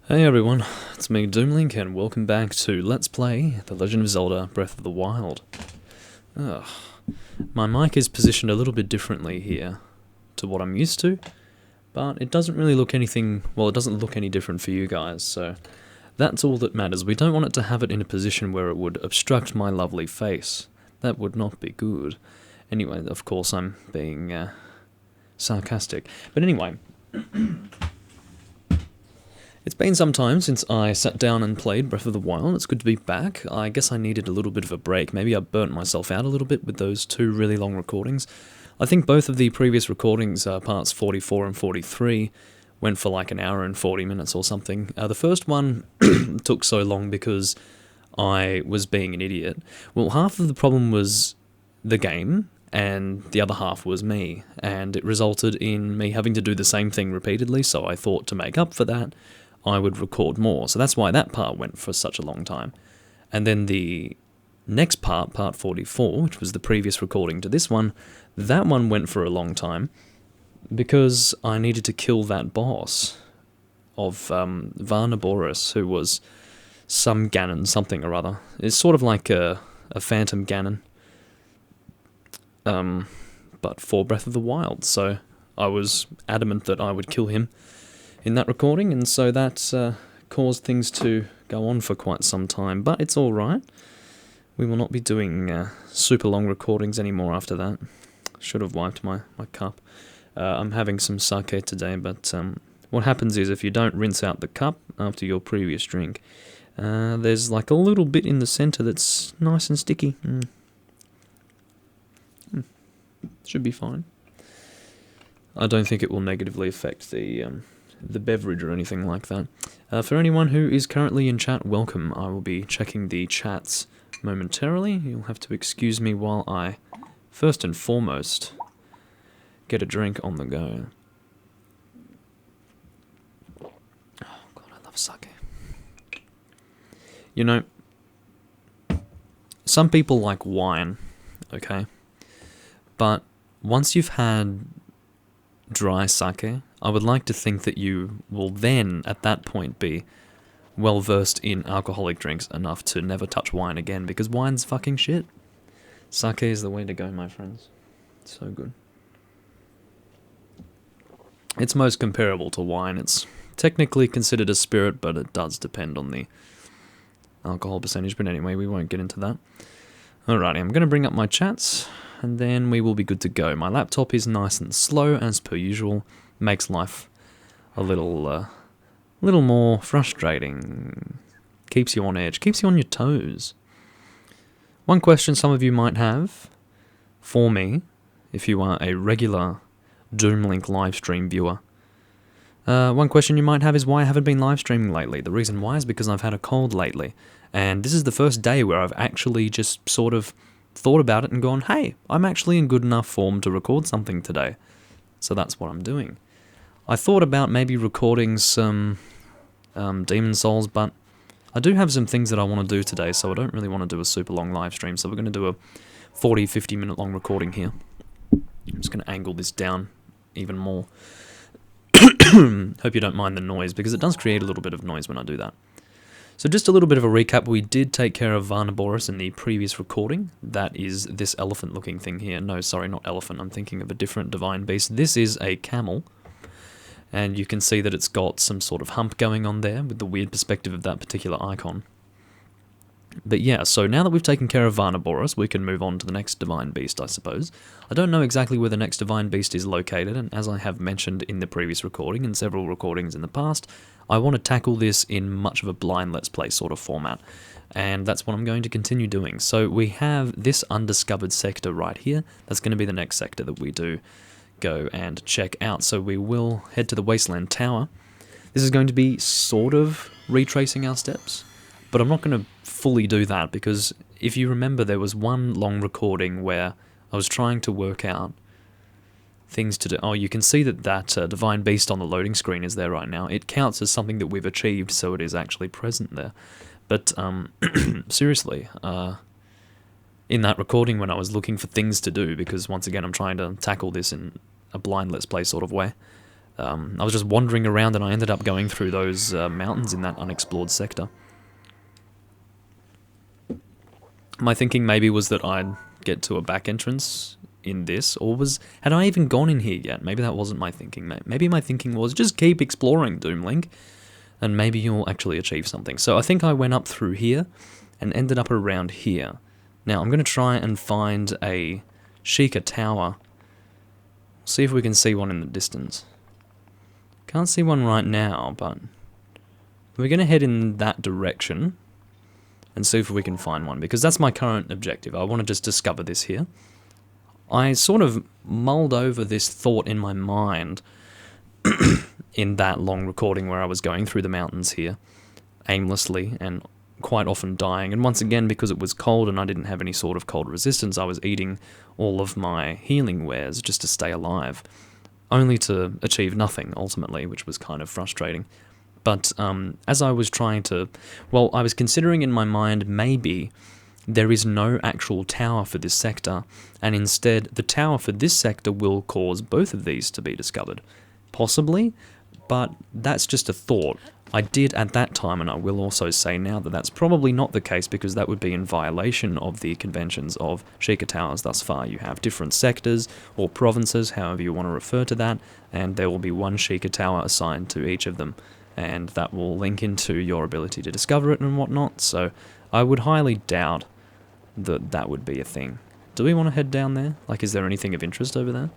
Hey everyone, it's me Doomlink and welcome back to Let's Play The Legend of Zelda Breath of the Wild. Ugh. My mic is positioned a little bit differently here to what I'm used to, but it doesn't really look anything, well, it doesn't look any different for you guys, so that's all that matters. We don't want it to have it in a position where it would obstruct my lovely face. That would not be good. Anyway, of course I'm being sarcastic. But anyway, it's been some time since I sat down and played Breath of the Wild. It's good to be back. I guess I needed a little bit of a break. Maybe I burnt myself out a little bit with those two really long recordings. I think both of the previous recordings, parts 44 and 43, went for like an hour and 40 minutes or something. The first one took so long because I was being an idiot. Well, half of the problem was the game, and the other half was me, and it resulted in me having to do the same thing repeatedly, so I thought to make up for that, I would record more. So that's why that part went for such a long time. And then the next part, part 44, which was the previous recording to this one, that one went for a long time because I needed to kill that boss of Varnaboris, who was some Ganon something or other. It's sort of like a Phantom Ganon, but for Breath of the Wild. So I was adamant that I would kill him in that recording, and so that caused things to go on for quite some time, but it's alright. We will not be doing super long recordings anymore after that. Should have wiped my cup. I'm having some sake today, but what happens is if you don't rinse out the cup after your previous drink, there's like a little bit in the centre that's nice and sticky. Should be fine. I don't think it will negatively affect the beverage or anything like that. For anyone who is currently in chat, welcome. I will be checking the chats momentarily. You'll have to excuse me while I, first and foremost, get a drink on the go. Oh god, I love sake. You know, some people like wine, okay? But once you've had dry sake, I would like to think that you will then, at that point, be well versed in alcoholic drinks enough to never touch wine again, because wine's fucking shit. Sake is the way to go, my friends. It's so good. It's most comparable to wine. It's technically considered a spirit, but it does depend on the alcohol percentage. But anyway, we won't get into that. Alrighty, I'm going to bring up my chats, and then we will be good to go. My laptop is nice and slow, as per usual. Makes life a little more frustrating. Keeps you on edge. Keeps you on your toes. One question some of you might have for me, if you are a regular Doomlink livestream viewer. One question you might have is why I haven't been live streaming lately. The reason why is because I've had a cold lately. And this is the first day where I've actually just sort of thought about it and gone, hey, I'm actually in good enough form to record something today. So that's what I'm doing. I thought about maybe recording some Demon Souls, but I do have some things that I want to do today, so I don't really want to do a super long live stream. So we're going to do a 40-50 minute long recording here. I'm just going to angle this down even more. Hope you don't mind the noise, because it does create a little bit of noise when I do that. So just a little bit of a recap. We did take care of Varnaboris in the previous recording. That is this elephant-looking thing here. No, sorry, not elephant. I'm thinking of a different divine beast. This is a camel. And you can see that it's got some sort of hump going on there with the weird perspective of that particular icon. But yeah, so now that we've taken care of Varnaboris, we can move on to the next divine beast, I suppose. I don't know exactly where the next divine beast is located, and as I have mentioned in the previous recording and several recordings in the past, I want to tackle this in much of a blind Let's Play sort of format, and that's what I'm going to continue doing. So we have this undiscovered sector right here. That's going to be the next sector that we do go and check out. So we will head to the Wasteland Tower. This is going to be sort of retracing our steps, but I'm not going to fully do that, because if you remember, there was one long recording where I was trying to work out things to do. Oh, you can see that divine beast on the loading screen is there right now. It counts as something that we've achieved, so it is actually present there. But seriously, in that recording when I was looking for things to do, because once again I'm trying to tackle this in a blind Let's Play sort of way, I was just wandering around and I ended up going through those mountains in that unexplored sector. My thinking maybe was that I'd get to a back entrance in this, or had I even gone in here yet? Maybe that wasn't my thinking. Maybe my thinking was just keep exploring, Doomlink, and maybe you'll actually achieve something. So I think I went up through here and ended up around here. Now I'm going to try and find a Shiekah Tower. See if we can see one in the distance. Can't see one right now, but we're going to head in that direction and see if we can find one, because that's my current objective. I want to just discover this here. I sort of mulled over this thought in my mind in that long recording where I was going through the mountains here, aimlessly and quite often dying. And once again, because it was cold and I didn't have any sort of cold resistance, I was eating all of my healing wares just to stay alive, only to achieve nothing, ultimately, which was kind of frustrating. But as I was trying to... Well, I was considering in my mind maybe there is no actual tower for this sector, and instead the tower for this sector will cause both of these to be discovered. Possibly, but that's just a thought. I did at that time, and I will also say now, that that's probably not the case, because that would be in violation of the conventions of Shiekah Towers thus far. You have different sectors, or provinces, however you want to refer to that, and there will be one Shiekah Tower assigned to each of them, and that will link into your ability to discover it and whatnot, so I would highly doubt that that would be a thing. Do we want to head down there? Like, is there anything of interest over there?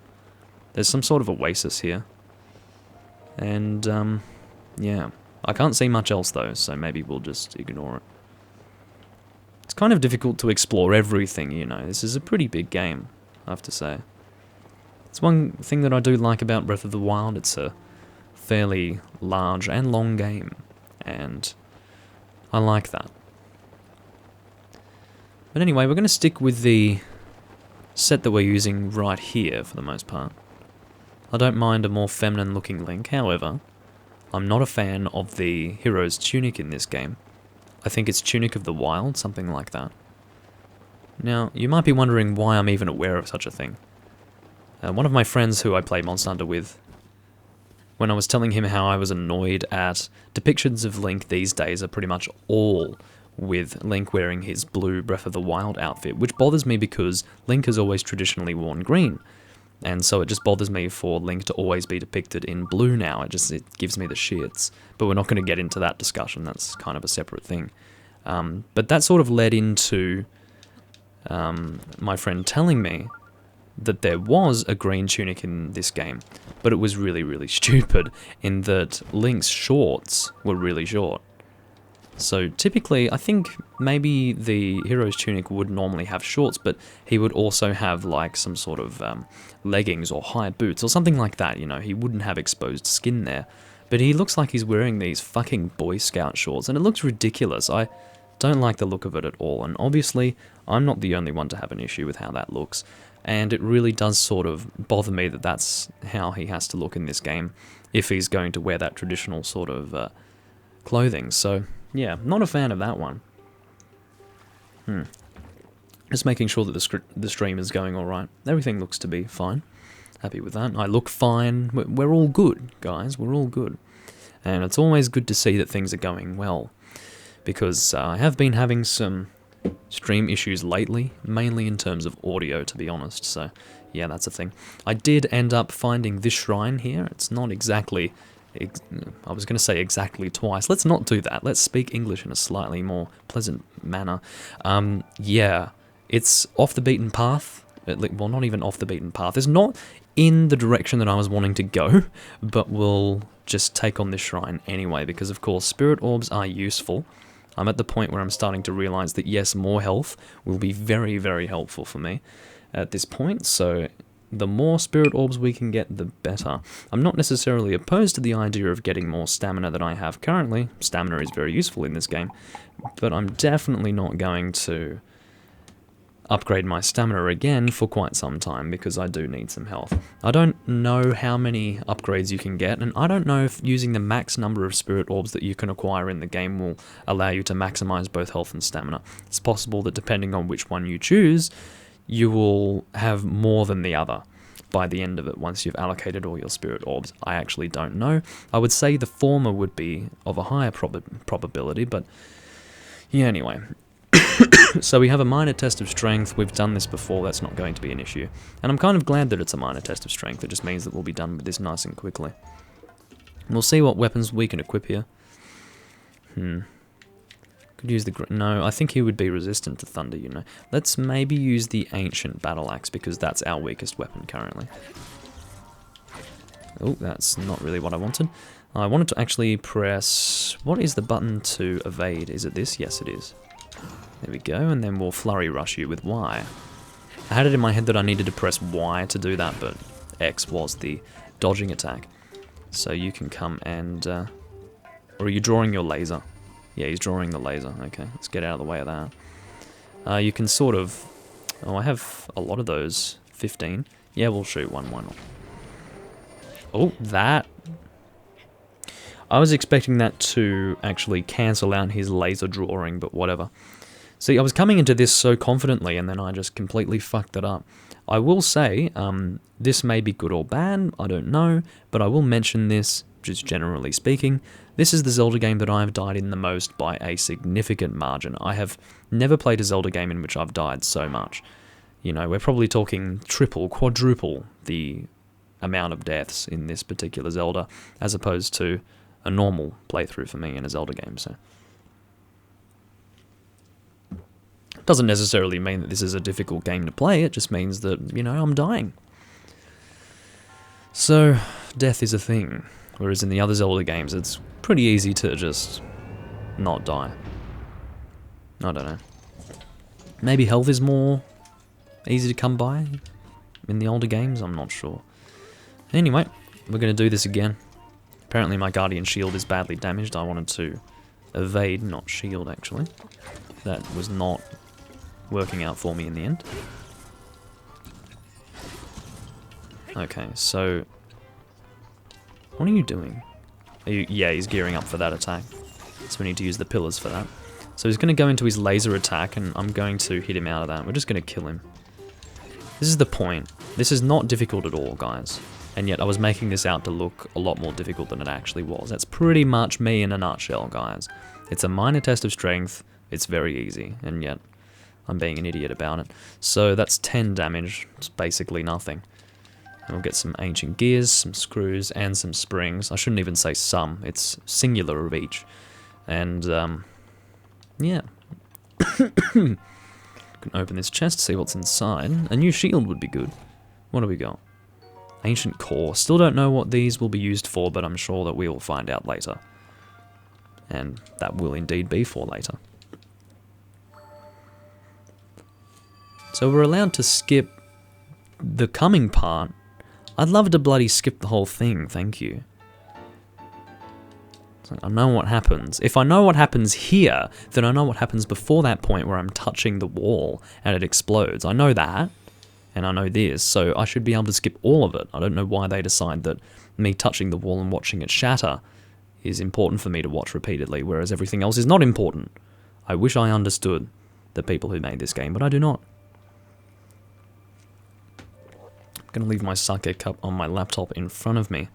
There's some sort of oasis here. And, yeah. I can't see much else, though, so maybe we'll just ignore it. It's kind of difficult to explore everything, you know. This is a pretty big game, I have to say. It's one thing that I do like about Breath of the Wild. It's a fairly large and long game, and I like that. But anyway, we're going to stick with the set that we're using right here for the most part. I don't mind a more feminine looking Link, however, I'm not a fan of the hero's tunic in this game. I think it's Tunic of the Wild, something like that. Now, you might be wondering why I'm even aware of such a thing. One of my friends who I play Monster Hunter with, when I was telling him how I was annoyed at depictions of Link these days are pretty much all with Link wearing his blue Breath of the Wild outfit, which bothers me because Link has always traditionally worn green. And so it just bothers me for Link to always be depicted in blue now. It gives me the shits. But we're not going to get into that discussion. That's kind of a separate thing. But that sort of led into my friend telling me that there was a green tunic in this game, but it was really, really stupid in that Link's shorts were really short. So typically, I think maybe the hero's tunic would normally have shorts, but he would also have like some sort of leggings or high boots or something like that, you know. He wouldn't have exposed skin there. But he looks like he's wearing these fucking Boy Scout shorts, and it looks ridiculous. I don't like the look of it at all, and obviously, I'm not the only one to have an issue with how that looks. And it really does sort of bother me that that's how he has to look in this game, if he's going to wear that traditional sort of clothing. So, yeah, not a fan of that one. Just making sure that the stream is going alright. Everything looks to be fine. Happy with that. I look fine. We're all good, guys. We're all good. And it's always good to see that things are going well. Because I have been having some stream issues lately, mainly in terms of audio, to be honest. So, yeah, that's a thing. I did end up finding this shrine here. It's not exactly... I was going to say exactly twice. Let's not do that. Let's speak English in a slightly more pleasant manner. Yeah, it's off the beaten path. Well, not even off the beaten path. It's not in the direction that I was wanting to go, but we'll just take on this shrine anyway, because of course spirit orbs are useful. I'm at the point where I'm starting to realize that yes, more health will be very, very helpful for me at this point, so the more spirit orbs we can get, the better. I'm not necessarily opposed to the idea of getting more stamina than I have currently. Stamina is very useful in this game, but I'm definitely not going to upgrade my stamina again for quite some time, because I do need some health. I don't know how many upgrades you can get, and I don't know if using the max number of spirit orbs that you can acquire in the game will allow you to maximize both health and stamina. It's possible that depending on which one you choose, you will have more than the other. by the end of it once you've allocated all your spirit orbs? I actually don't know. I would say the former would be of a higher probability, but yeah, anyway. So we have a minor test of strength. We've done this before, that's not going to be an issue. And I'm kind of glad that it's a minor test of strength. It just means that we'll be done with this nice and quickly. We'll see what weapons we can equip here. Could use the... No, I think he would be resistant to thunder, you know. Let's maybe use the ancient battle axe, because that's our weakest weapon currently. Oh, that's not really what I wanted. I wanted to actually press... What is the button to evade? Is it this? Yes, it is. There we go, and then we'll flurry rush you with Y. I had it in my head that I needed to press Y to do that, but X was the dodging attack. So you can come and... or are you drawing your laser? Yeah, he's drawing the laser. Okay, let's get out of the way of that. You can sort of... Oh, I have a lot of those. 15. Yeah, we'll shoot one. Why not? Oh, that... I was expecting that to actually cancel out his laser drawing, but whatever. See, I was coming into this so confidently, and then I just completely fucked it up. I will say, this may be good or bad, I don't know, but I will mention this, just generally speaking. This is the Zelda game that I have died in the most by a significant margin. I have never played a Zelda game in which I've died so much. You know, we're probably talking triple, quadruple the amount of deaths in this particular Zelda, as opposed to a normal playthrough for me in a Zelda game, so... Doesn't necessarily mean that this is a difficult game to play, it just means that, you know, I'm dying. So, death is a thing, whereas in the other Zelda games it's pretty easy to just not die. I don't know. Maybe health is more easy to come by in the older games, I'm not sure. Anyway, we're going to do this again. Apparently my Guardian Shield is badly damaged, I wanted to evade, not shield actually. That was not working out for me in the end. Okay, so... What are you doing? Yeah, he's gearing up for that attack. So we need to use the pillars for that. So he's going to go into his laser attack, and I'm going to hit him out of that. We're just going to kill him. This is the point. This is not difficult at all, guys. And yet I was making this out to look a lot more difficult than it actually was. That's pretty much me in a nutshell, guys. It's a minor test of strength. It's very easy, and yet I'm being an idiot about it. So that's 10 damage. It's basically nothing. And we'll get some ancient gears, some screws, and some springs. I shouldn't even say some. It's singular of each. And, yeah. Can open this chest, see what's inside. A new shield would be good. What do we got? Ancient core. Still don't know what these will be used for, but I'm sure that we will find out later. And that will indeed be for later. So we're allowed to skip the coming part. I'd love to bloody skip the whole thing, thank you. So I know what happens. If I know what happens here, then I know what happens before that point where I'm touching the wall and it explodes. I know that, and I know this, so I should be able to skip all of it. I don't know why they decide that me touching the wall and watching it shatter is important for me to watch repeatedly, whereas everything else is not important. I wish I understood the people who made this game, but I do not. I'm going to leave my sake cup on my laptop in front of me,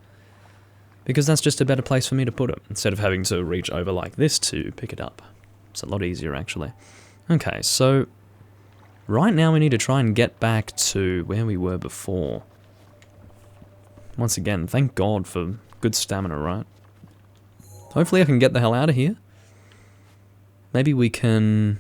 because that's just a better place for me to put it, instead of having to reach over like this to pick it up. It's a lot easier, actually. Okay, so right now we need to try and get back to where we were before. Once again, thank God for good stamina, right? Hopefully I can get the hell out of here. Maybe we can...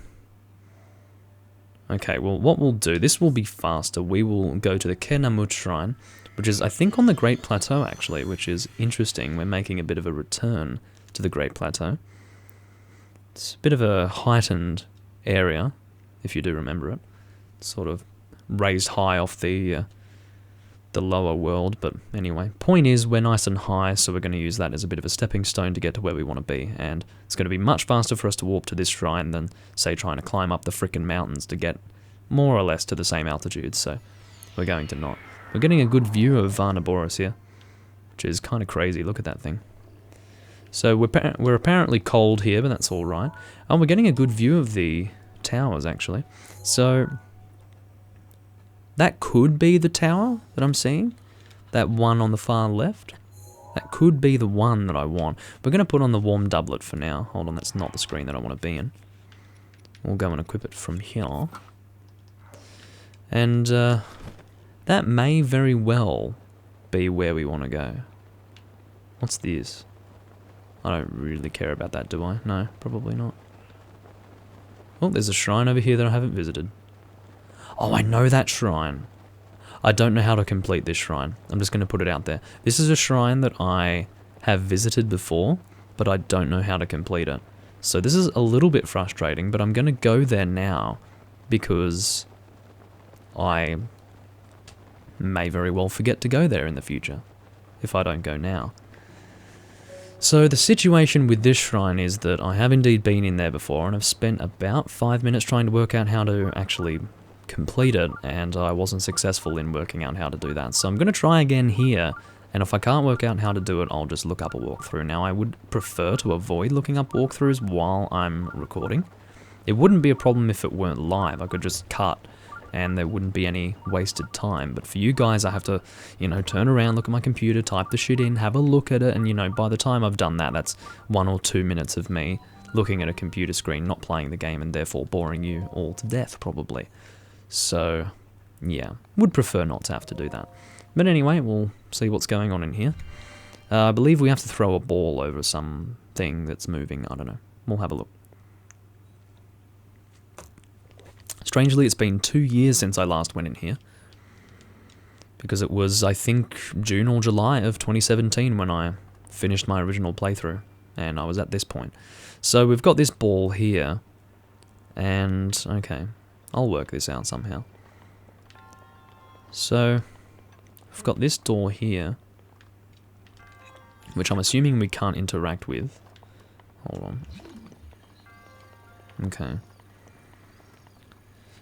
Okay, well, what we'll do, this will be faster. We will go to the Kenamut Shrine, which is, I think, on the Great Plateau, actually, which is interesting. We're making a bit of a return to the Great Plateau. It's a bit of a heightened area, if you do remember it. It's sort of raised high off the lower world, but anyway. Point is, we're nice and high, so we're going to use that as a bit of a stepping stone to get to where we want to be, and it's going to be much faster for us to warp to this shrine than, say, trying to climb up the frickin' mountains to get more or less to the same altitude, so we're going to not. We're getting a good view of Varnaboris here, which is kind of crazy. Look at that thing. So we're apparently cold here, but that's all right. And we're getting a good view of the towers, actually. So That could be the tower that I'm seeing. That one on the far left. That could be the one that I want. We're going to put on the warm doublet for now. Hold on, that's not the screen that I want to be in. We'll go and equip it from here. And that may very well be where we want to go. What's this? I don't really care about that, do I? No, probably not. Oh, there's a shrine over here that I haven't visited. Oh, I know that shrine. I don't know how to complete this shrine. I'm just going to put it out there. This is a shrine that I have visited before, but I don't know how to complete it. So this is a little bit frustrating, but I'm going to go there now because I may very well forget to go there in the future if I don't go now. So the situation with this shrine is that I have indeed been in there before, and I've spent about 5 minutes trying to work out how to actually complete it, and I wasn't successful in working out how to do that. So I'm going to try again here, and if I can't work out how to do it, I'll just look up a walkthrough. Now, I would prefer to avoid looking up walkthroughs while I'm recording. It wouldn't be a problem if it weren't live. I could just cut, and there wouldn't be any wasted time. But for you guys, I have to, you know, turn around, look at my computer, type the shit in, have a look at it, and, you know, by the time I've done that, that's 1 or 2 minutes of me looking at a computer screen, not playing the game, and therefore boring you all to death, probably. So, yeah, would prefer not to have to do that. But anyway, we'll see what's going on in here. I believe we have to throw a ball over something that's moving. I don't know. We'll have a look. Strangely, it's been 2 years since I last went in here. Because it was, I think, June or July of 2017 when I finished my original playthrough. And I was at this point. So we've got this ball here. And, okay, I'll work this out somehow. So, we've got this door here, which I'm assuming we can't interact with. Hold on. Okay.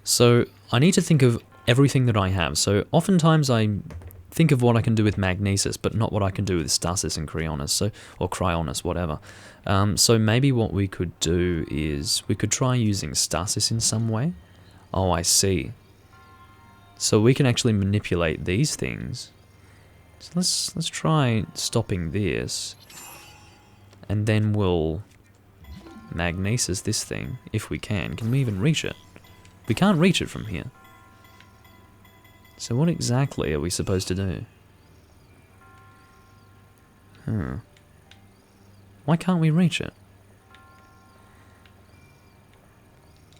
So, I need to think of everything that I have. So, oftentimes I think of what I can do with magnesis, but not what I can do with stasis and cryonis, so, or cryonis, whatever. So maybe what we could do is, we could try using stasis in some way. Oh, I see. So we can actually manipulate these things. So let's try stopping this. And then we'll magnesis this thing, if we can. Can we even reach it? We can't reach it from here. So what exactly are we supposed to do? Why can't we reach it?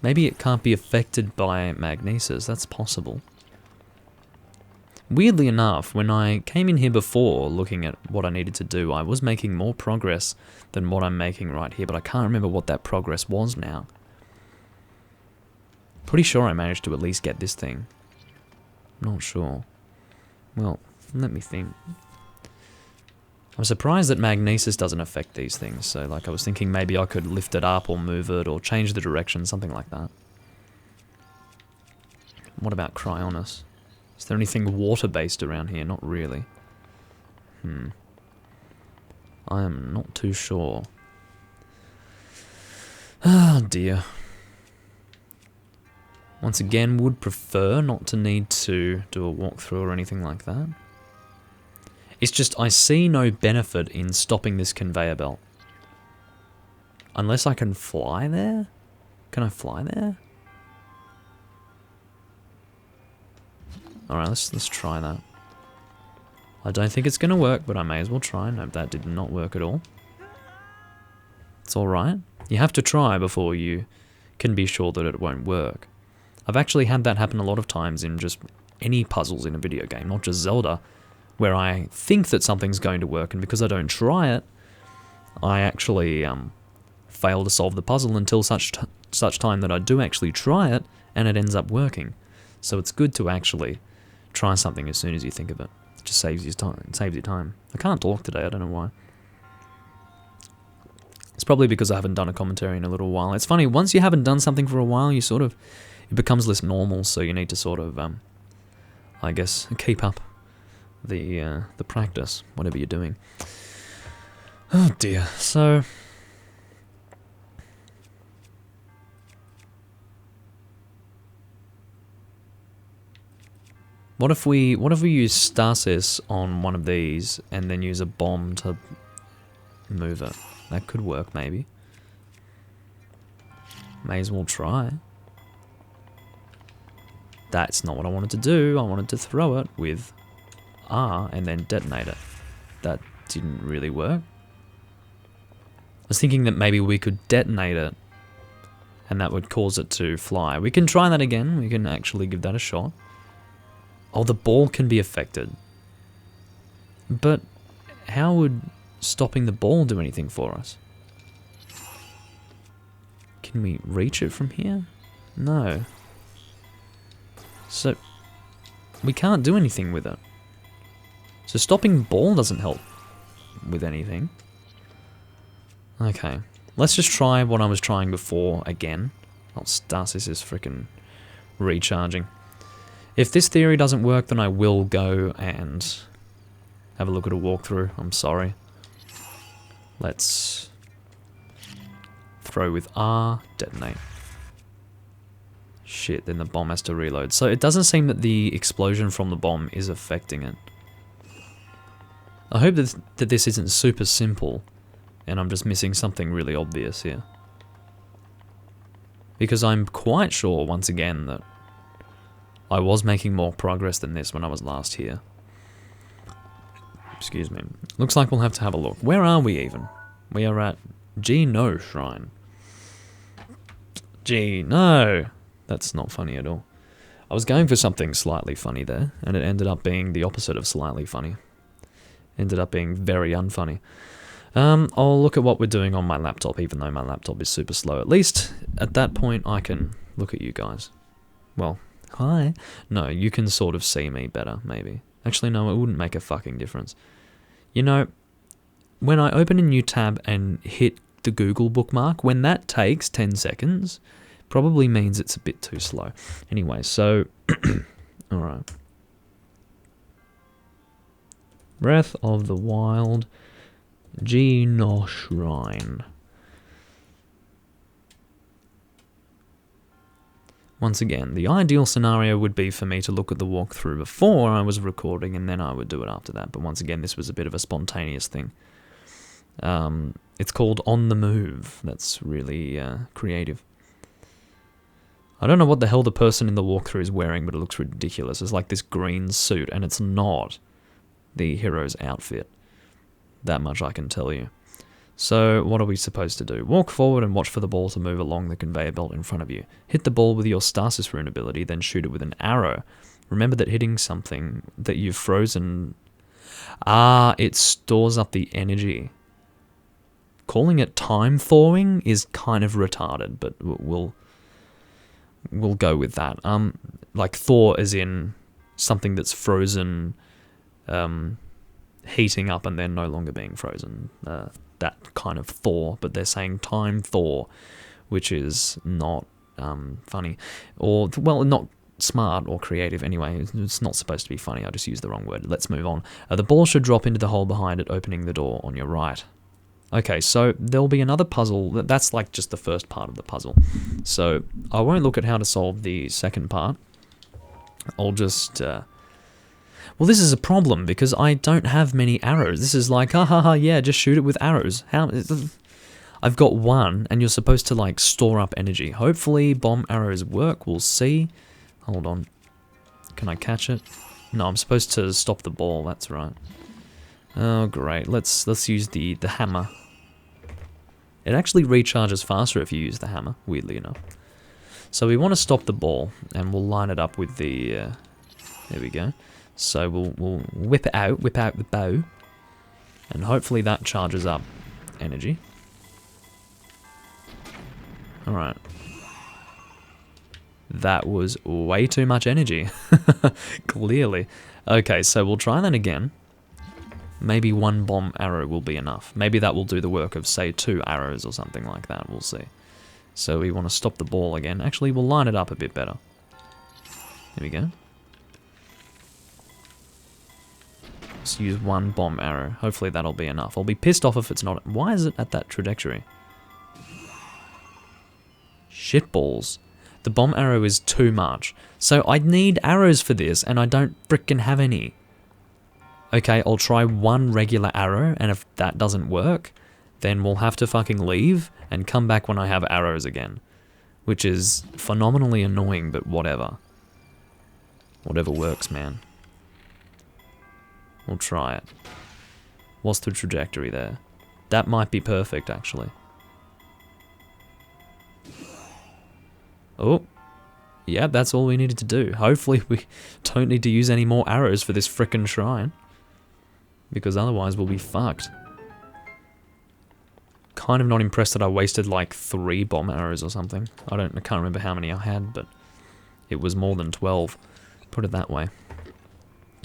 Maybe it can't be affected by magnesis, that's possible. Weirdly enough, when I came in here before looking at what I needed to do, I was making more progress than what I'm making right here, but I can't remember what that progress was now. Pretty sure I managed to at least get this thing. Not sure. Well, let me think. I'm surprised that magnesis doesn't affect these things, so like I was thinking maybe I could lift it up or move it or change the direction, something like that. What about cryonis? Is there anything water-based around here? Not really. I am not too sure. Ah, dear. Once again, would prefer not to need to do a walkthrough or anything like that. It's just, I see no benefit in stopping this conveyor belt. Unless I can fly there? Can I fly there? Alright, let's try that. I don't think it's going to work, but I may as well try. No, that did not work at all. It's alright. You have to try before you can be sure that it won't work. I've actually had that happen a lot of times in just any puzzles in a video game, not just Zelda, where I think that something's going to work, and because I don't try it, I actually fail to solve the puzzle until such time that I do actually try it, and it ends up working. So it's good to actually try something as soon as you think of it. It just saves you time. It saves you time. I can't talk today, I don't know why. It's probably because I haven't done a commentary in a little while. It's funny, once you haven't done something for a while, you sort of, it becomes less normal, so you need to sort of, I guess, keep up the practice, whatever you're doing. Oh dear, so... What if we use stasis on one of these and then use a bomb to move it? That could work, maybe. May as well try. That's not what I wanted to do. I wanted to throw it with R and then detonate it. That didn't really work. I was thinking that maybe we could detonate it and that would cause it to fly. We can try that again. We can actually give that a shot. Oh, the ball can be affected. But how would stopping the ball do anything for us? Can we reach it from here? No. So, we can't do anything with it. So stopping ball doesn't help with anything. Okay. Let's just try what I was trying before again. Oh, stasis is freaking recharging. If this theory doesn't work, then I will go and have a look at a walkthrough. I'm sorry. Let's throw with R, detonate. Shit, then the bomb has to reload. So it doesn't seem that the explosion from the bomb is affecting it. I hope that this isn't super simple and I'm just missing something really obvious here. Because I'm quite sure, once again, that I was making more progress than this when I was last here. Excuse me. Looks like we'll have to have a look. Where are we even? We are at No Shrine. No! That's not funny at all. I was going for something slightly funny there, and it ended up being the opposite of slightly funny. Ended up being very unfunny. I'll look at what we're doing on my laptop, even though my laptop is super slow. At least, at that point, I can look at you guys. Well, hi. No, you can sort of see me better, maybe. Actually, no, it wouldn't make a fucking difference. You know, when I open a new tab and hit the Google bookmark, when that takes 10 seconds, probably means it's a bit too slow. Anyway, so, alright. Breath of the Wild, No Shrine. Once again, the ideal scenario would be for me to look at the walkthrough before I was recording and then I would do it after that. But once again, this was a bit of a spontaneous thing. It's called On the Move. That's really creative. I don't know what the hell the person in the walkthrough is wearing, but it looks ridiculous. It's like this green suit, and it's not the hero's outfit. That much I can tell you. So, what are we supposed to do? Walk forward and watch for the ball to move along the conveyor belt in front of you. Hit the ball with your stasis rune ability, then shoot it with an arrow. Remember that hitting something that you've frozen... Ah, it stores up the energy. Calling it time thawing is kind of retarded, but we'll go with that. Like thaw as in something that's frozen, heating up and then no longer being frozen. That kind of thaw, but they're saying time thaw, which is not funny, or well, not smart or creative anyway. It's not supposed to be funny. I just used the wrong word. Let's move on. The ball should drop into the hole behind it, opening the door on your right. Okay, so there'll be another puzzle. That's like just the first part of the puzzle. So I won't look at how to solve the second part. I'll just... Well, this is a problem because I don't have many arrows. This is like, yeah, just shoot it with arrows. I've got one, and you're supposed to, like, store up energy. Hopefully bomb arrows work. We'll see. Hold on. Can I catch it? No, I'm supposed to stop the ball. That's right. Oh, great. Let's use the hammer. It actually recharges faster if you use the hammer, weirdly enough. So we want to stop the ball, and we'll line it up with the... there we go. So we'll whip out the bow, and hopefully that charges up energy. Alright. That was way too much energy. Clearly. Okay, so we'll try that again. Maybe one bomb arrow will be enough. Maybe that will do the work of, say, 2 arrows or something like that. We'll see. So we want to stop the ball again. Actually, we'll line it up a bit better. There we go. Let's use 1 bomb arrow. Hopefully that'll be enough. I'll be pissed off if it's not. Why is it at that trajectory? Shitballs. The bomb arrow is too much. So I need arrows for this, and I don't frickin' have any. Okay, I'll try one regular arrow, and if that doesn't work, then we'll have to fucking leave and come back when I have arrows again. Which is phenomenally annoying, but whatever. Whatever works, man. We'll try it. What's the trajectory there? That might be perfect, actually. Oh. Yeah, that's all we needed to do. Hopefully we don't need to use any more arrows for this frickin' shrine. Because otherwise we'll be fucked. Kind of not impressed that I wasted like 3 bomb arrows or something. I can't remember how many I had, but it was more than 12. Put it that way.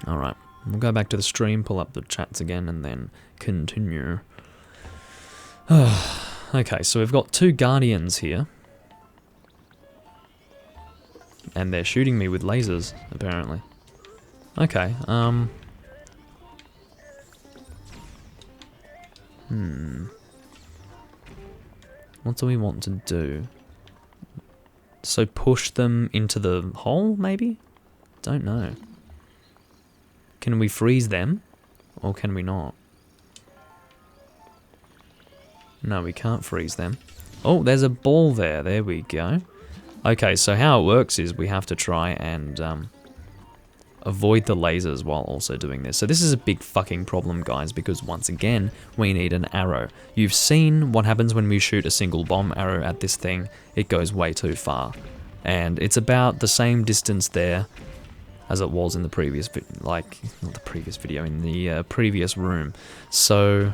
Alright, we'll go back to the stream, pull up the chats again, and then continue. Okay, so we've got 2 guardians here. And they're shooting me with lasers, apparently. Okay, what do we want to do? So push them into the hole, maybe? Don't know. Can we freeze them? Or can we not? No, we can't freeze them. Oh, there's a ball there. There we go. Okay, so how it works is we have to try and avoid the lasers while also doing this. So this is a big fucking problem, guys, because once again, we need an arrow. You've seen what happens when we shoot a single bomb arrow at this thing. It goes way too far. And it's about the same distance there as it was in the previous previous room. So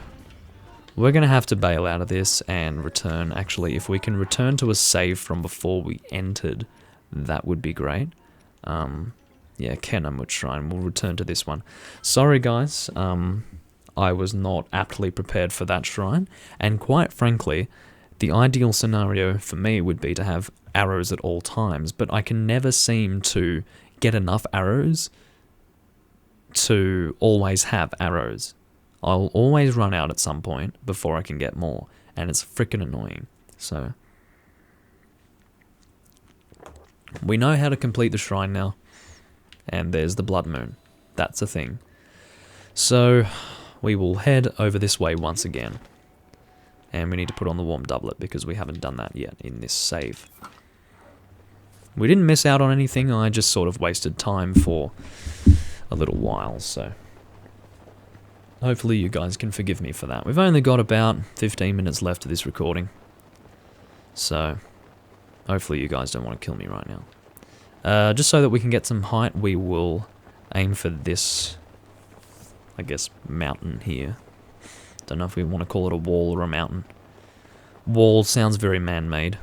we're going to have to bail out of this and return. Actually, if we can return to a save from before we entered, that would be great. Yeah, Kenamut Shrine. We'll return to this one. Sorry, guys. I was not aptly prepared for that shrine. And quite frankly, the ideal scenario for me would be to have arrows at all times. But I can never seem to get enough arrows to always have arrows. I'll always run out at some point before I can get more. And it's freaking annoying. So we know how to complete the shrine now. And there's the blood moon. That's a thing. So we will head over this way once again. And we need to put on the warm doublet because we haven't done that yet in this save. We didn't miss out on anything, I just sort of wasted time for a little while, so hopefully you guys can forgive me for that. We've only got about 15 minutes left of this recording. So hopefully you guys don't want to kill me right now. Just so that we can get some height, we will aim for this, I guess, mountain here. Don't know if we want to call it a wall or a mountain. Wall sounds very man-made,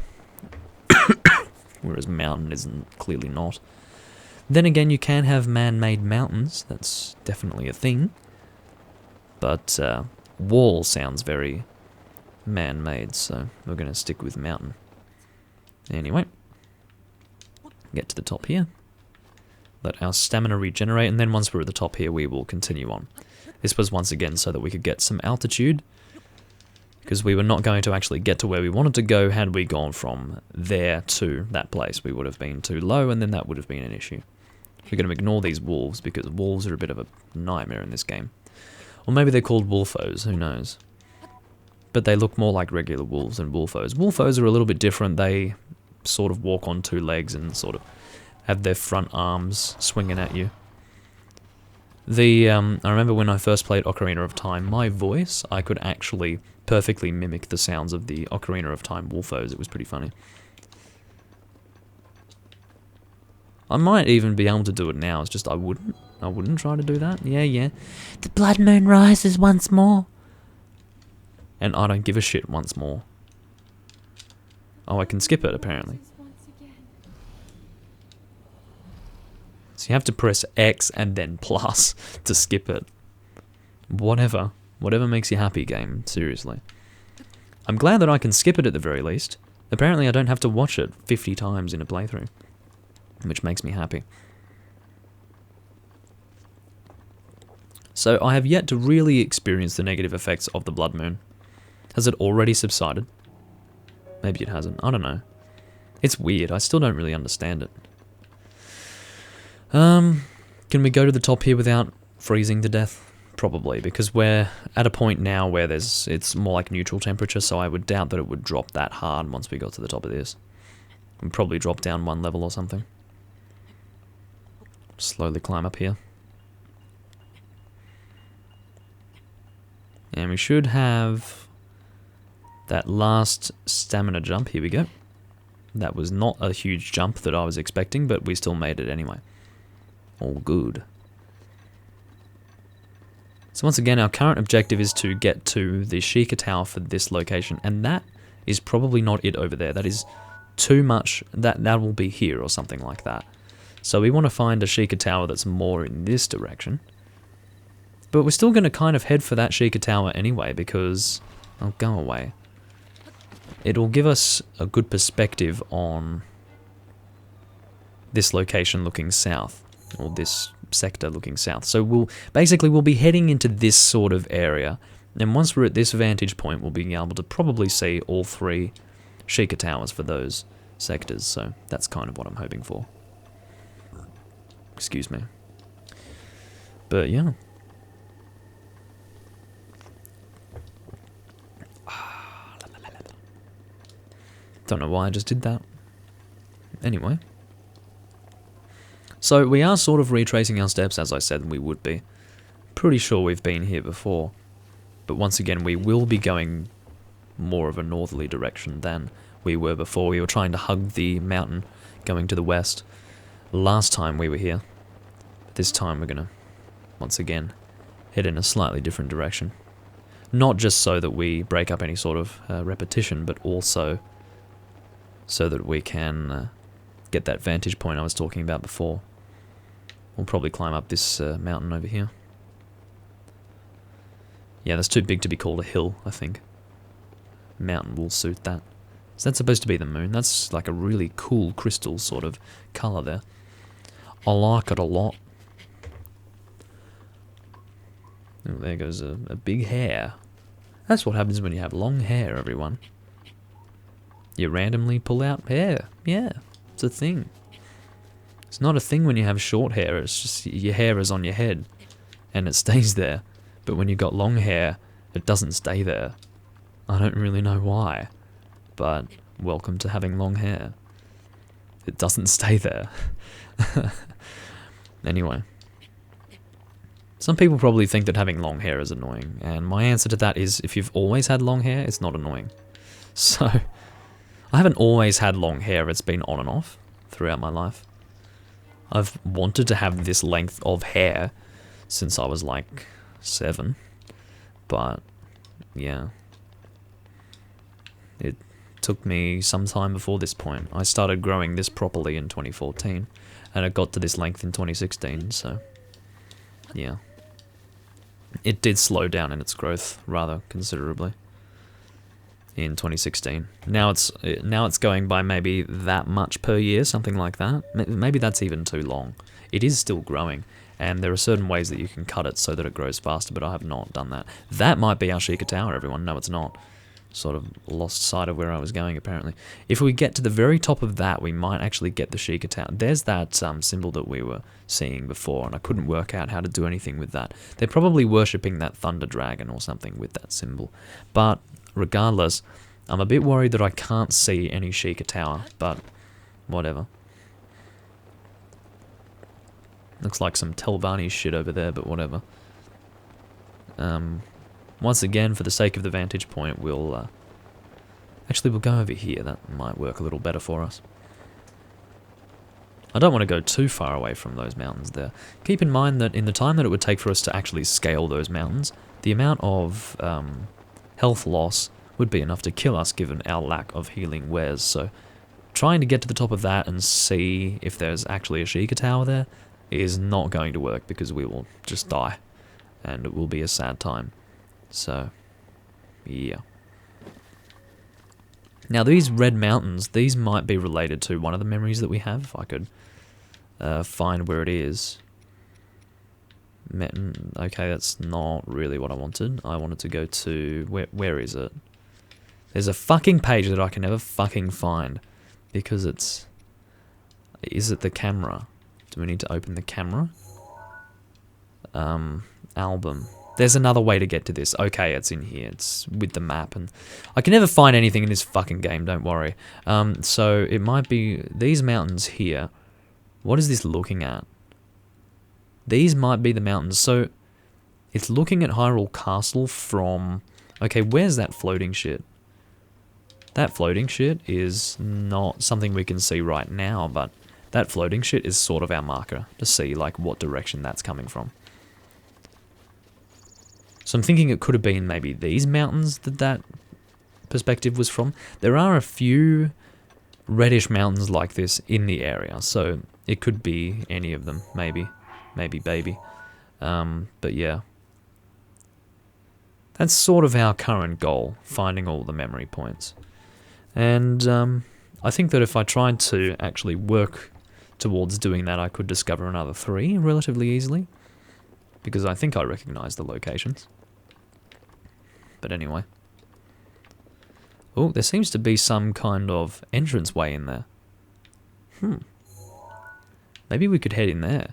whereas mountain isn't, clearly not. Then again, you can have man-made mountains, that's definitely a thing. But wall sounds very man-made, so we're going to stick with mountain. Anyway. Get to the top here. Let our stamina regenerate, and then once we're at the top here, we will continue on. This was once again so that we could get some altitude, because we were not going to actually get to where we wanted to go had we gone from there to that place. We would have been too low, and then that would have been an issue. We're going to ignore these wolves, because wolves are a bit of a nightmare in this game. Or maybe they're called wolfos, who knows. But they look more like regular wolves than wolfos. Wolfos are a little bit different. They sort of walk on 2 legs and sort of have their front arms swinging at you. I remember when I first played Ocarina of Time, my voice, I could actually perfectly mimic the sounds of the Ocarina of Time wolfos. It was pretty funny. I might even be able to do it now, it's just I wouldn't try to do that. Yeah. The blood moon rises once more. And I don't give a shit once more. Oh, I can skip it, apparently. So you have to press X and then plus to skip it. Whatever. Whatever makes you happy, game. Seriously. I'm glad that I can skip it at the very least. Apparently I don't have to watch it 50 times in a playthrough. Which makes me happy. So I have yet to really experience the negative effects of the blood moon. Has it already subsided? Maybe it hasn't. I don't know. It's weird. I still don't really understand it. Can we go to the top here without freezing to death? Probably, because we're at a point now where it's more like neutral temperature, so I would doubt that it would drop that hard once we got to the top of this. We'd probably drop down 1 level or something. Slowly climb up here. And we should have that last stamina jump. Here we go. That was not a huge jump that I was expecting, but we still made it anyway. All good. So once again, our current objective is to get to the Shiekah Tower for this location, and that is probably not it over there. That is too much. That will be here or something like that. So we want to find a Shiekah Tower that's more in this direction. But we're still going to kind of head for that Shiekah Tower anyway, because... Oh, go away. It'll give us a good perspective on this location looking south, or this sector looking south. So we'll be heading into this sort of area, and once we're at this vantage point, we'll be able to probably see all 3 Shiekah Towers for those sectors. So that's kind of what I'm hoping for. Excuse me. But yeah. Don't know why I just did that. Anyway. So we are sort of retracing our steps, as I said we would be. Pretty sure we've been here before. But once again, we will be going more of a northerly direction than we were before. We were trying to hug the mountain going to the west last time we were here. But this time we're going to, once again, head in a slightly different direction. Not just so that we break up any sort of repetition, but also so that we can get that vantage point I was talking about before. We'll probably climb up this mountain over here. Yeah, that's too big to be called a hill, I think. Mountain will suit that. Is that supposed to be the moon? That's like a really cool crystal sort of colour there. I like it a lot. Oh, there goes a big hair. That's what happens when you have long hair, everyone. You randomly pull out hair. Yeah, it's a thing. It's not a thing when you have short hair, it's just your hair is on your head and it stays there. But when you've got long hair, it doesn't stay there. I don't really know why, but welcome to having long hair. It doesn't stay there. Anyway. Some people probably think that having long hair is annoying, and my answer to that is if you've always had long hair, it's not annoying. So, I haven't always had long hair, it's been on and off throughout my life. I've wanted to have this length of hair since I was like 7, but yeah. It took me some time before this point. I started growing this properly in 2014, and it got to this length in 2016, so yeah. It did slow down in its growth rather considerably in 2016. Now it's going by maybe that much per year, something like that. Maybe that's even too long. It is still growing, and there are certain ways that you can cut it so that it grows faster, but I have not done that. That might be our Shiekah Tower, everyone. No, it's not. Sort of lost sight of where I was going, apparently. If we get to the very top of that, we might actually get the Shiekah Tower. There's that symbol that we were seeing before, and I couldn't work out how to do anything with that. They're probably worshipping that thunder dragon or something with that symbol. But regardless, I'm a bit worried that I can't see any Shiekah Tower, but whatever. Looks like some Telvanni shit over there, but whatever. Once again, for the sake of the vantage point, we'll go over here. That might work a little better for us. I don't want to go too far away from those mountains there. Keep in mind that in the time that it would take for us to actually scale those mountains, the amount of health loss would be enough to kill us given our lack of healing wares. So trying to get to the top of that and see if there's actually a Shiekah Tower there is not going to work because we will just die. And it will be a sad time. So, yeah. Now these red mountains, these might be related to one of the memories that we have. If I could find where it is. Okay, that's not really what I wanted. I wanted to go to... Where is it? There's a fucking page that I can never fucking find. Because it's... Is it the camera? Do we need to open the camera? Album. There's another way to get to this. Okay, it's in here. It's with the map. And I can never find anything in this fucking game, don't worry. So it might be these mountains here. What is this looking at? These might be the mountains. So it's looking at Hyrule Castle from... Okay, where's that floating shit? That floating shit is not something we can see right now, but that floating shit is sort of our marker to see like what direction that's coming from. So I'm thinking it could have been maybe these mountains that perspective was from. There are a few reddish mountains like this in the area, so it could be any of them, maybe. Maybe baby. But yeah. That's sort of our current goal, finding all the memory points. And I think that if I tried to actually work towards doing that, I could discover another 3 relatively easily. Because I think I recognize the locations. But anyway. Oh, there seems to be some kind of entranceway in there. Maybe we could head in there.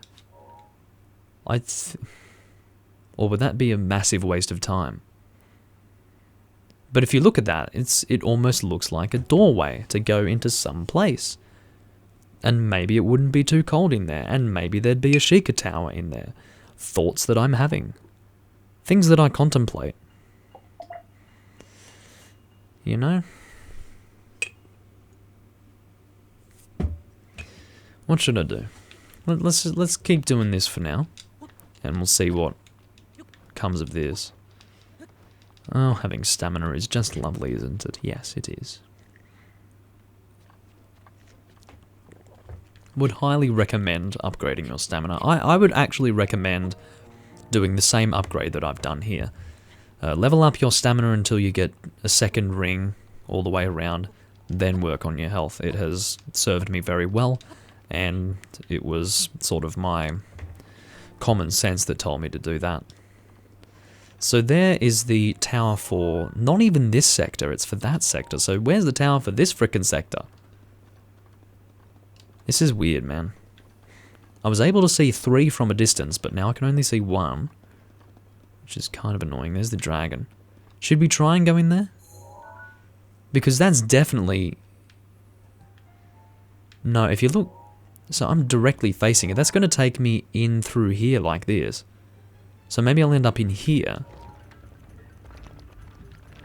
Or would that be a massive waste of time? But if you look at that, it almost looks like a doorway to go into some place. And maybe it wouldn't be too cold in there, and maybe there'd be a Shiekah Tower in there. Thoughts that I'm having. Things that I contemplate. You know? What should I do? Let's keep doing this for now. And we'll see what comes of this. Oh, having stamina is just lovely, isn't it? Yes, it is. Would highly recommend upgrading your stamina. I would actually recommend doing the same upgrade that I've done here. Level up your stamina until you get a 2nd ring all the way around, then work on your health. It has served me very well, and it was sort of my common sense that told me to do that. So there is the tower for not even this sector, it's for that sector. So where's the tower for this frickin' sector? This is weird, man. I was able to see 3 from a distance, but now I can only see 1. Which is kind of annoying. There's the dragon. Should we try and go in there? Because that's definitely... No, if you look... So I'm directly facing it. That's going to take me in through here like this. So maybe I'll end up in here.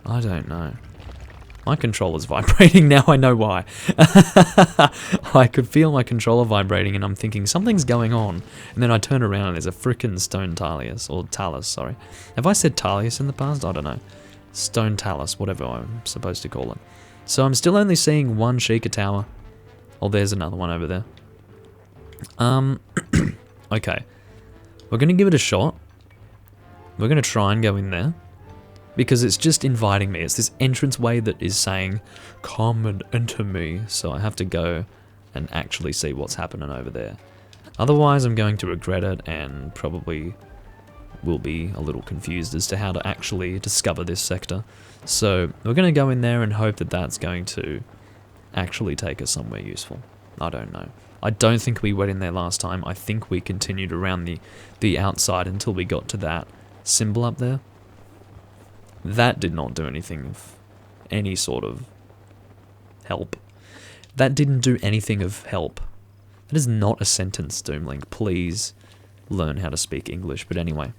I don't know. My controller's vibrating now, I know why. I could feel my controller vibrating and I'm thinking something's going on. And then I turn around and there's a frickin' stone talus, or talus, sorry. Have I said talus in the past? I don't know. Stone talus, whatever I'm supposed to call it. So I'm still only seeing 1 Shiekah Tower. Oh, there's another one over there. Okay. We're gonna give it a shot. We're gonna try and go in there. Because it's just inviting me. It's this entranceway that is saying, come and enter me. So I have to go and actually see what's happening over there. Otherwise, I'm going to regret it and probably will be a little confused as to how to actually discover this sector. So we're going to go in there and hope that that's going to actually take us somewhere useful. I don't know. I don't think we went in there last time. I think we continued around the outside until we got to that symbol up there. That did not do anything of any sort of help. That didn't do anything of help. That is not a sentence, Doomlink. Please learn how to speak English. But anyway.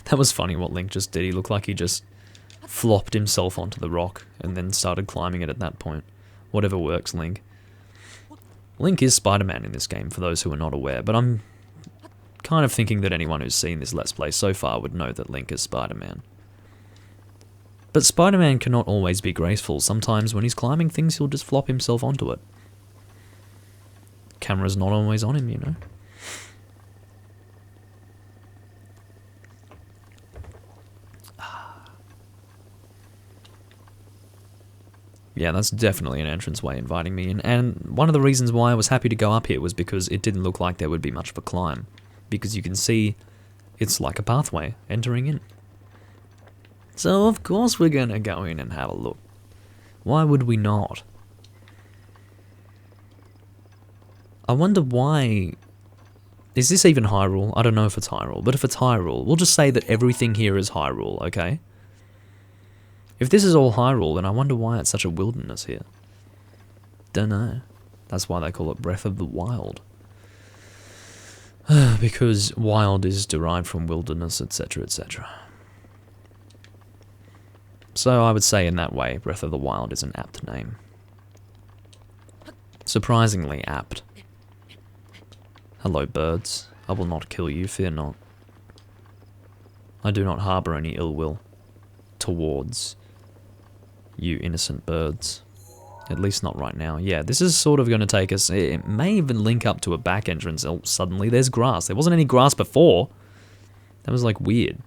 That was funny what Link just did. He looked like he just flopped himself onto the rock and then started climbing it at that point. Whatever works, Link. Link is Spider-Man in this game, for those who are not aware. But I'm kind of thinking that anyone who's seen this Let's Play so far would know that Link is Spider-Man. But Spider-Man cannot always be graceful. Sometimes when he's climbing things, he'll just flop himself onto it. Camera's not always on him, you know. Yeah, that's definitely an entranceway inviting me in. And one of the reasons why I was happy to go up here was because it didn't look like there would be much of a climb. Because you can see it's like a pathway entering in. So of course we're gonna go in and have a look. Why would we not? I wonder why... Is this even Hyrule? I don't know if it's Hyrule, but if it's Hyrule, we'll just say that everything here is Hyrule, okay? If this is all Hyrule, then I wonder why it's such a wilderness here. Don't know. That's why they call it Breath of the Wild. Because wild is derived from wilderness, etc., etc. So I would say in that way, Breath of the Wild is an apt name. Surprisingly apt. Hello, birds. I will not kill you, fear not. I do not harbour any ill will towards you innocent birds. At least not right now. Yeah, this is sort of going to take us... It may even link up to a back entrance. Oh, suddenly there's grass. There wasn't any grass before. That was like weird.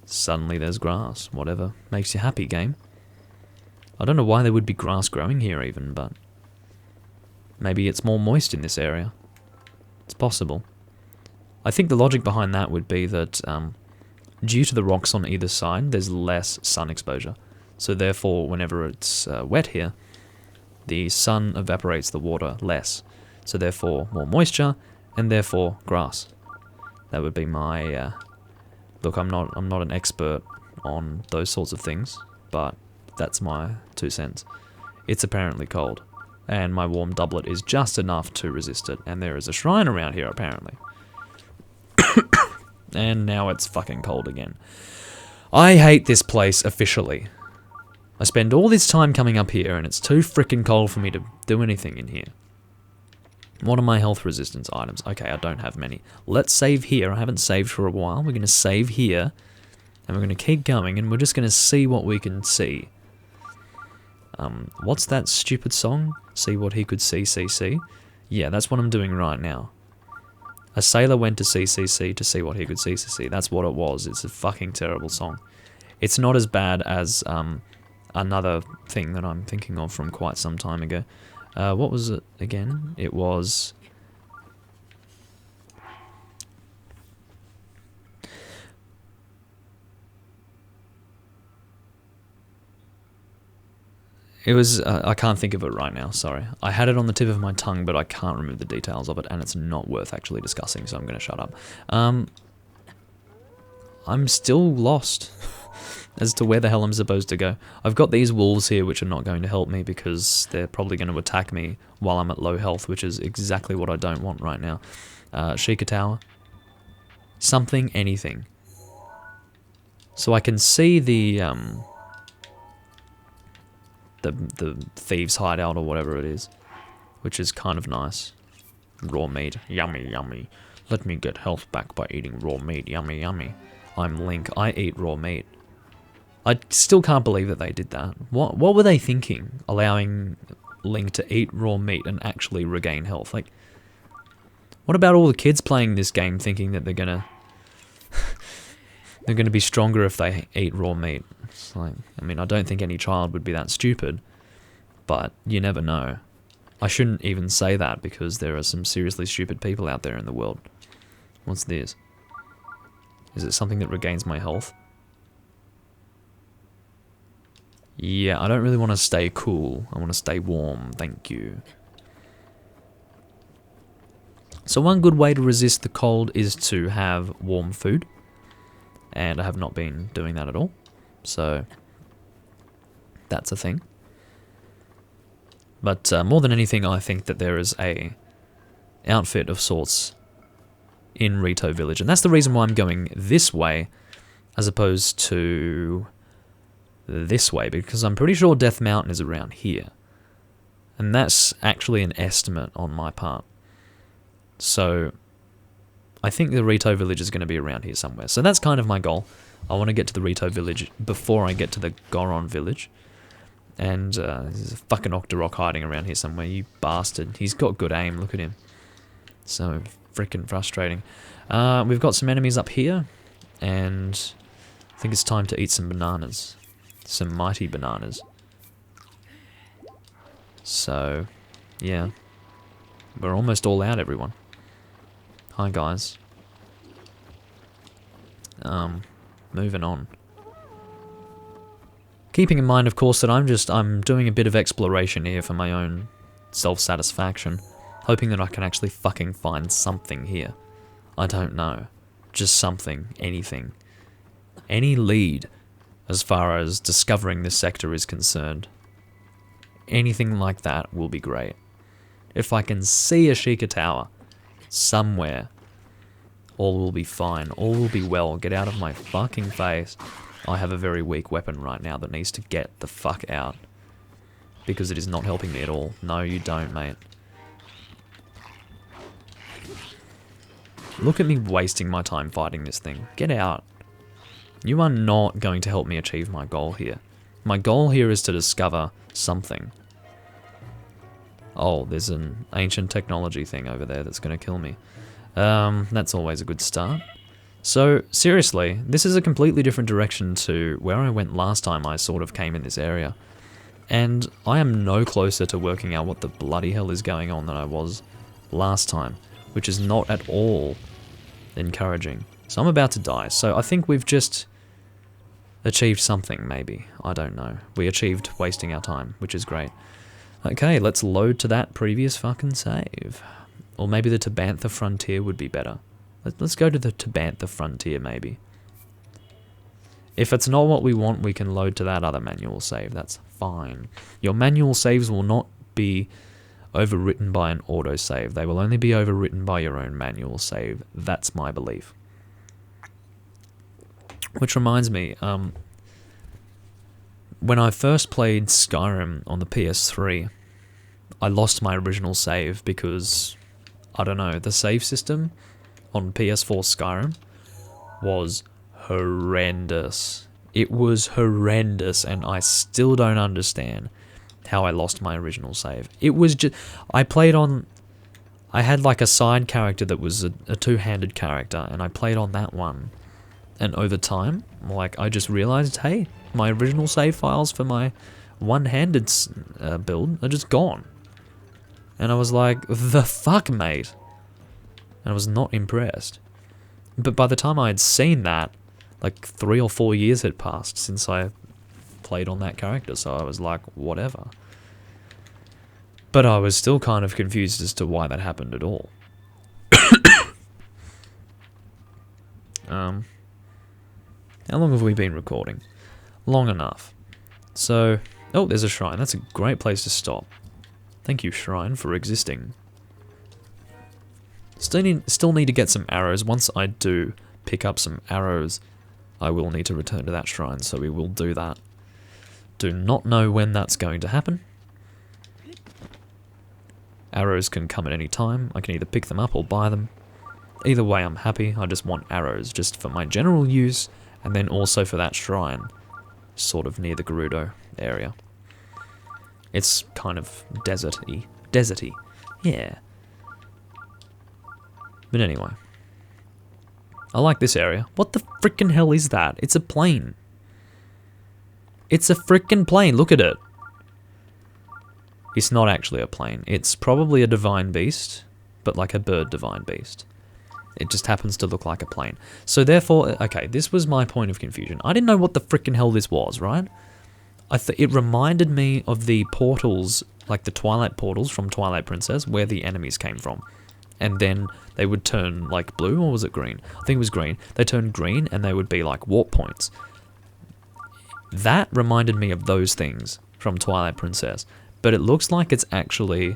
Suddenly there's grass. Whatever. Makes you happy, game. I don't know why there would be grass growing here even, but... Maybe it's more moist in this area. It's possible. I think the logic behind that would be that due to the rocks on either side, there's less sun exposure. So therefore, whenever it's wet here, the sun evaporates the water less. So therefore, more moisture, and therefore grass. That would be my... Look, I'm not an expert on those sorts of things, but that's my 2 cents. It's apparently cold, and my warm doublet is just enough to resist it, and there is a shrine around here, apparently. And now it's fucking cold again. I hate this place officially. I spend all this time coming up here, and it's too freaking cold for me to do anything in here. What are my health resistance items? Okay, I don't have many. Let's save here. I haven't saved for a while. We're going to save here, and we're going to keep going, and we're just going to see what we can see. What's that stupid song? See what he could see, see. Yeah, that's what I'm doing right now. A sailor went to see to see what he could see. That's what it was. It's a fucking terrible song. It's not as bad as another thing that I'm thinking of from quite some time ago. What was it again? It was... I can't think of it right now, sorry. I had it on the tip of my tongue, but I can't remember the details of it, and it's not worth actually discussing, so I'm going to shut up. I'm still lost as to where the hell I'm supposed to go. I've got these wolves here, which are not going to help me, because they're probably going to attack me while I'm at low health, which is exactly what I don't want right now. Shiekah Tower. Something, anything. So I can see the thieves' hideout or whatever it is, which is kind of nice. Raw meat, yummy, yummy. Let me get health back by eating raw meat, yummy, yummy. I'm Link, I eat raw meat. I still can't believe that they did that. What were they thinking, allowing Link to eat raw meat and actually regain health? Like, what about all the kids playing this game thinking that they're gonna they're gonna be stronger if they eat raw meat? It's like, I mean, I don't think any child would be that stupid, but you never know. I shouldn't even say that, because there are some seriously stupid people out there in the world. What's this? Is it something that regains my health? Yeah, I don't really want to stay cool. I want to stay warm, thank you. So one good way to resist the cold is to have warm food. And I have not been doing that at all. So, that's a thing. But more than anything, I think that there is a outfit of sorts in Rito Village. And that's the reason why I'm going this way, as opposed to this way, because I'm pretty sure Death Mountain is around here. And that's actually an estimate on my part. So, I think the Rito Village is going to be around here somewhere. So that's kind of my goal. I want to get to the Rito Village before I get to the Goron Village. And there's a fucking Octorok hiding around here somewhere, you bastard. He's got good aim, look at him. So freaking frustrating. We've got some enemies up here, and I think it's time to eat some bananas. Some mighty bananas. So, yeah. We're almost all out, everyone. Hi, guys. Moving on. Keeping in mind, of course, that I'm doing a bit of exploration here for my own self-satisfaction, hoping that I can actually fucking find something here. I don't know. Just something, anything. Any lead as far as discovering this sector is concerned. Anything like that will be great. If I can see a Shiekah Tower somewhere, all will be fine. All will be well. Get out of my fucking face. I have a very weak weapon right now that needs to get the fuck out. Because it is not helping me at all. No, you don't, mate. Look at me wasting my time fighting this thing. Get out. You are not going to help me achieve my goal here. My goal here is to discover something. Oh, there's an ancient technology thing over there that's going to kill me. That's always a good start. So, seriously, this is a completely different direction to where I went last time I sort of came in this area. And I am no closer to working out what the bloody hell is going on than I was last time, which is not at all encouraging. So I'm about to die, so I think we've just achieved something, maybe. I don't know. We achieved wasting our time, which is great. Okay, let's load to that previous fucking save. Or maybe the Tabantha Frontier would be better. Let's go to the Tabantha Frontier, maybe. If it's not what we want, we can load to that other manual save. That's fine. Your manual saves will not be overwritten by an autosave. They will only be overwritten by your own manual save. That's my belief. Which reminds me, when I first played Skyrim on the PS3, I lost my original save because, I don't know, the save system on PS4 Skyrim was horrendous. It was horrendous, and I still don't understand how I lost my original save. It was just, I had like a side character that was a two-handed character, and I played on that one. And over time, like, I just realized, hey, my original save files for my one-handed build are just gone. And I was like, the fuck, mate? And I was not impressed. But by the time I had seen that, like 3 or 4 years had passed since I played on that character, so I was like, whatever. But I was still kind of confused as to why that happened at all. How long have we been recording? Long enough. So, oh, there's a shrine. That's a great place to stop. Thank you, shrine, for existing. Still need to get some arrows. Once I do pick up some arrows, I will need to return to that shrine, so we will do that. Do not know when that's going to happen. Arrows can come at any time. I can either pick them up or buy them. Either way, I'm happy. I just want arrows, just for my general use, and then also for that shrine, sort of near the Gerudo area. It's kind of deserty. Deserty. Yeah. But anyway. I like this area. What the frickin' hell is that? It's a plane. It's a frickin' plane. Look at it. It's not actually a plane. It's probably a divine beast, but like a bird divine beast. It just happens to look like a plane. So therefore, okay, this was my point of confusion. I didn't know what the frickin' hell this was, right? It reminded me of the portals, like the Twilight portals from Twilight Princess, where the enemies came from. And then they would turn like blue, or was it green? I think it was green. They turned green and they would be like warp points. That reminded me of those things from Twilight Princess. But it looks like it's actually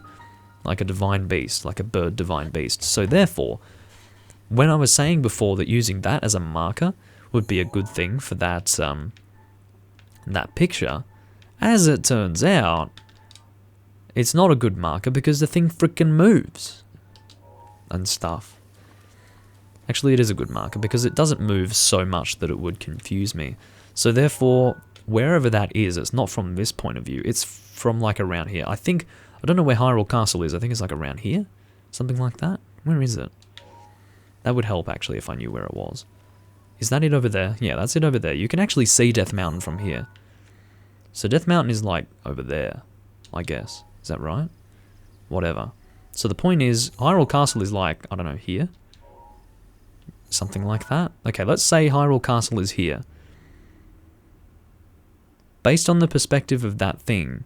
like a divine beast, like a bird divine beast. So therefore, when I was saying before that using that as a marker would be a good thing for that that picture, as it turns out, it's not a good marker because the thing frickin' moves and stuff. Actually, it is a good marker because it doesn't move so much that it would confuse me. So therefore, wherever that is, it's not from this point of view. It's from like around here. I don't know where Hyrule Castle is. I think it's like around here, something like that. Where is it? That would help actually if I knew where it was. Is that it over there? Yeah, that's it over there. You can actually see Death Mountain from here. So Death Mountain is like over there, I guess. Is that right? Whatever. So the point is, Hyrule Castle is like, I don't know, here? Something like that? Okay, let's say Hyrule Castle is here. Based on the perspective of that thing...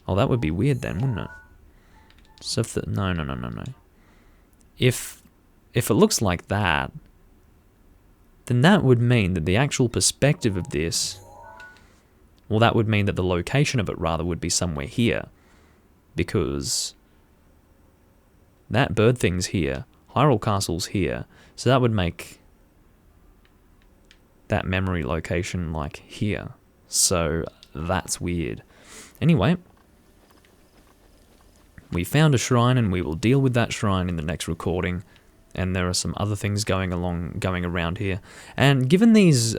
Oh, that would be weird then, wouldn't it? So if the, no. If it looks like that, then that would mean that the actual perspective of this, well, that would mean that the location of it rather would be somewhere here, because that bird thing's here, Hyrule Castle's here, so that would make that memory location like here. So that's weird. Anyway, we found a shrine and we will deal with that shrine in the next recording. And there are some other things going around here. And given these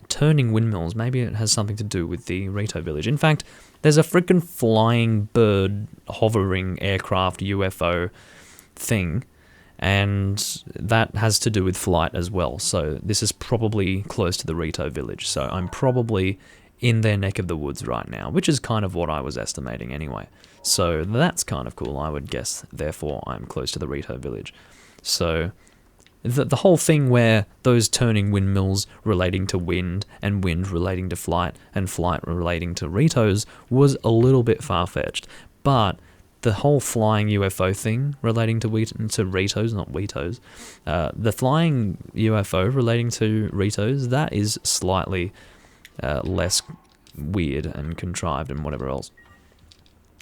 turning windmills, maybe it has something to do with the Rito village. In fact, there's a freaking flying bird, hovering aircraft, UFO thing, and that has to do with flight as well. So this is probably close to the Rito village. So I'm probably in their neck of the woods right now, which is kind of what I was estimating anyway. So that's kind of cool, I would guess. Therefore, I'm close to the Rito village. So the whole thing where those turning windmills relating to wind, and wind relating to flight, and flight relating to Ritos was a little bit far-fetched. But the whole flying UFO thing relating to Ritos, not Weetos, the flying UFO relating to Ritos, that is slightly less weird and contrived and whatever else.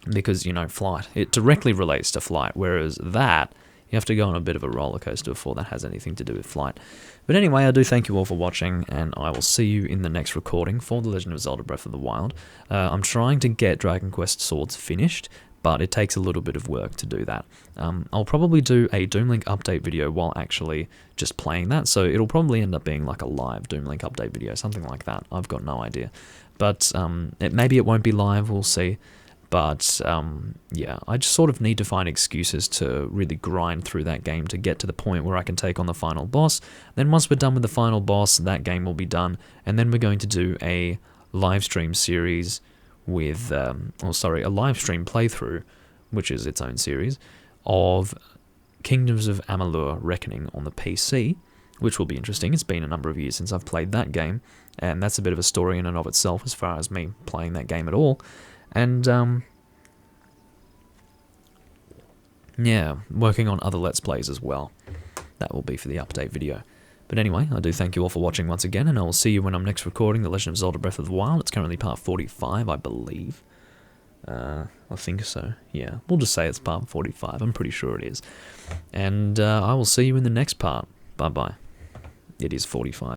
Because, you know, flight, it directly relates to flight, whereas that, you have to go on a bit of a roller coaster before that has anything to do with flight. But anyway, I do thank you all for watching, and I will see you in the next recording for The Legend of Zelda Breath of the Wild. I'm trying to get Dragon Quest Swords finished, but it takes a little bit of work to do that. I'll probably do a Doom Link update video while actually just playing that, so it'll probably end up being like a live Doom Link update video, something like that. I've got no idea. But maybe it won't be live, we'll see. But, yeah, I just sort of need to find excuses to really grind through that game to get to the point where I can take on the final boss. Then once we're done with the final boss, that game will be done. And then we're going to do a live stream series with, a live stream playthrough, which is its own series, of Kingdoms of Amalur Reckoning on the PC, which will be interesting. It's been a number of years since I've played that game, and that's a bit of a story in and of itself as far as me playing that game at all. And, yeah, working on other Let's Plays as well. That will be for the update video. But anyway, I do thank you all for watching once again, and I will see you when I'm next recording The Legend of Zelda Breath of the Wild. It's currently part 45, I believe. I think so, yeah. We'll just say it's part 45, I'm pretty sure it is. And I will see you in the next part. Bye-bye. It is 45.